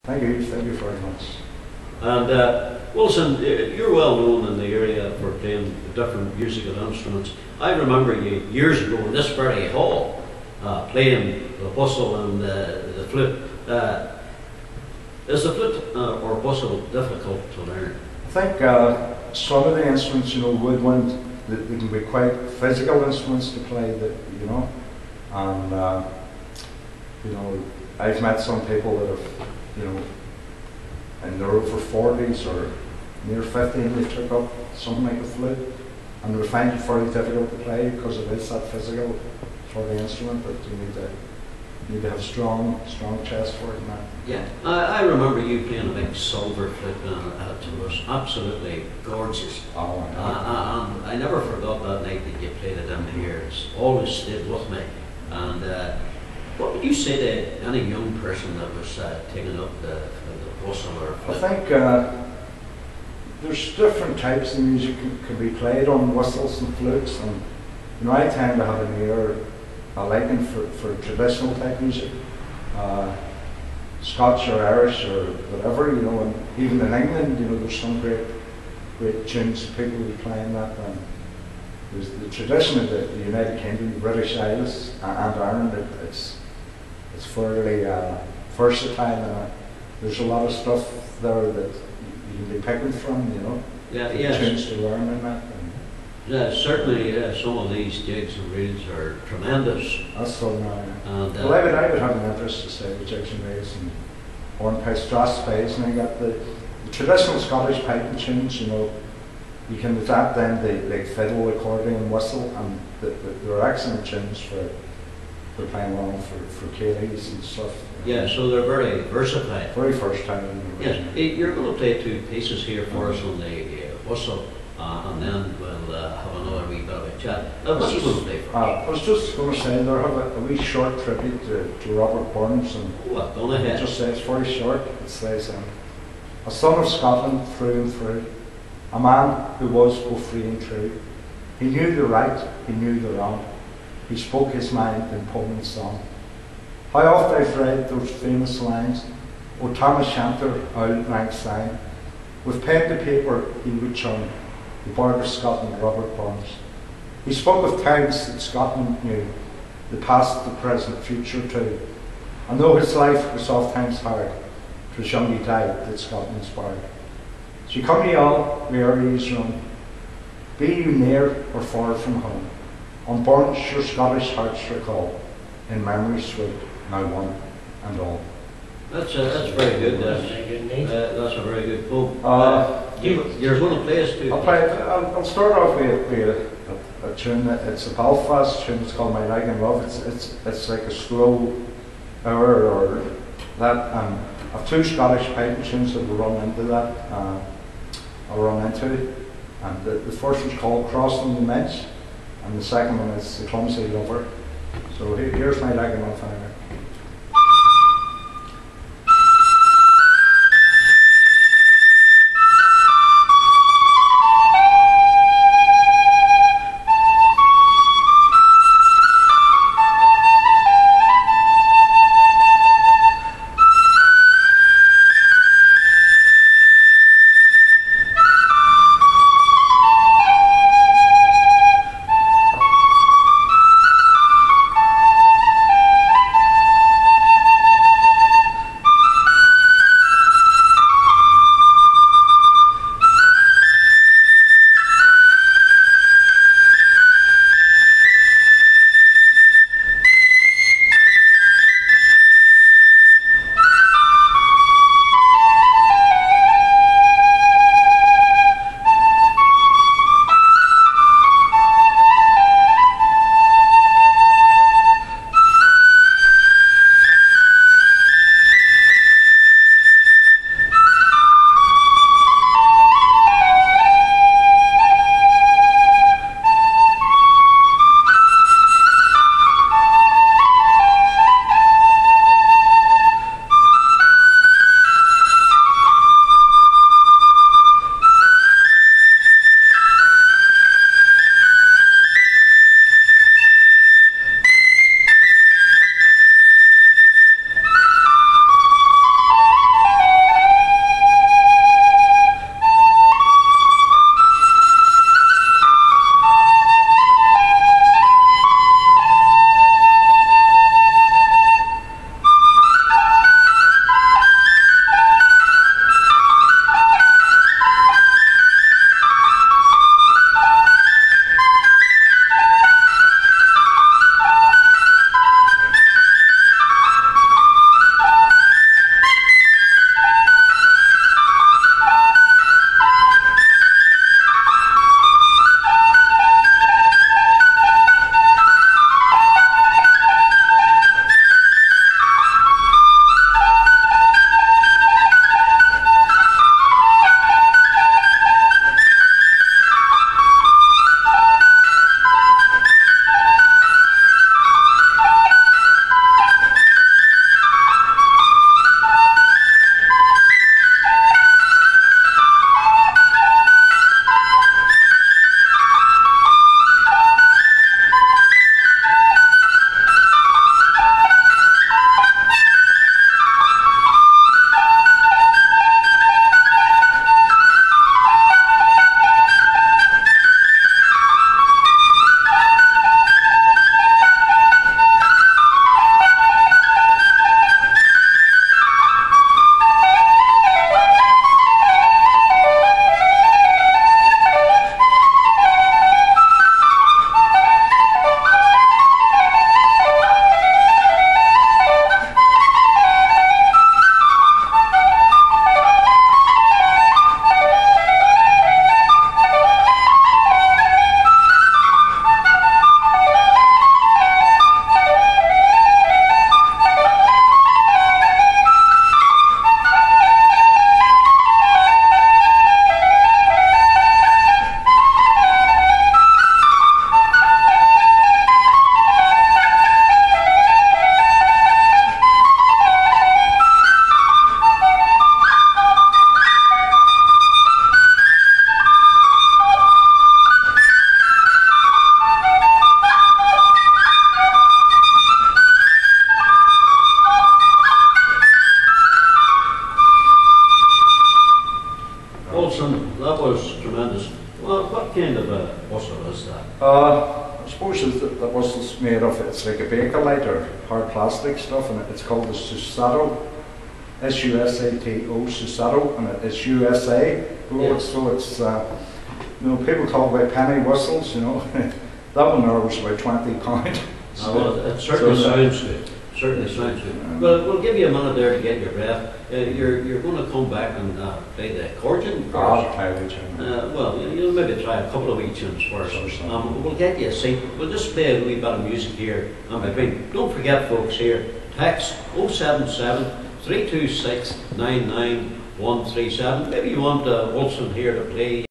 Thank you very much. And Wilson, you're well known in the area for playing different musical instruments. I remember you years ago in this very hall playing the whistle and the flute. Is the flute or whistle difficult to learn? I think some of the instruments, woodwind, they can be quite physical instruments to play. And I've met some people that have, in their over 40s or near 50, and they took up something like a flute, and they find it very difficult to play because it is that physical for the instrument that you need to have strong chest for it. And that. Yeah, I remember you playing a big silver flute, and it was absolutely gorgeous. Oh, and I never forgot that night that you played it in here. It's always stayed with me. And what would you say to any young person that was taking up the whistle or flute? I think there's different types of music can be played on whistles and flutes, and I tend to have an ear, a liking for traditional type music, Scotch or Irish or whatever, and even in England, there's some great tunes people will be playing that. And there's the tradition of the United Kingdom, the British Isles and Ireland. It's fairly versatile, and there's a lot of stuff there that you can be picking from, Yeah, yes. Tunes to learn in that. Yeah, certainly some of these jigs and reels are tremendous. That's so now. And, well, I would have an interest to say with jigs and reels and hornpipes, strass spades, and I got the traditional Scottish piping tunes, you can adapt them like fiddle, accordion, whistle, and they're excellent tunes for playing along for Kayleys and stuff. Yeah, so they're very versatile. Very versatile. Yes, you're going to play two pieces here for us on the whistle, and then we'll have another wee bit of a chat. What are you going to play for us? I was just going to say, there have a wee short tribute to Robert Burns. And go ahead. Just say it's very short. It says, a son of Scotland through and through, a man who was both free and true. He knew the right, he knew the wrong. He spoke his mind in poem and song. How oft I've read those famous lines, O Tam O'Shanter, Auld Lang Syne. With pen to paper he would churn, the Bard of Scotland, Robert Burns. He spoke of times that Scotland knew, the past, the present, future too. And though his life was oft times hard, 'twas young he died that Scotland inspired. So come ye all, where ye's run, be you near or far from home, on Burns your Scottish hearts recall, in memory sweet, now one and all. That's very good. That's a very good poem. You're going to play us two. I'll start off with a tune. It's a Belfast tune. It's called My Lagan Love. It's like a slow hour or that. I have two Scottish piping tunes that will run into that. I'll run into, and the first one's called Crossing the Minch, and the second one is The Clumsy Lover. So here's My Lagan Love. that was tremendous. Well, what kind of a whistle is that? I suppose the whistle's made of, it's like a Bakelite or hard plastic stuff, and it's called the Susato, S-U-S-A-T-O, Susato, and it's USA. Yes. So it's, people talk about penny whistles, that one there was about £20. Well, it certainly sounds good. Certainly sounds good. Well, we'll give you a minute there to get your breath. You're going to come back and play the accordion first. I'll play the tune. Well, you'll maybe try a couple of wee tunes first. We'll get you a seat. We'll just play a wee bit of music here in between. Don't forget, folks, here, text 077 326 99137. Maybe you want Wilson here to play.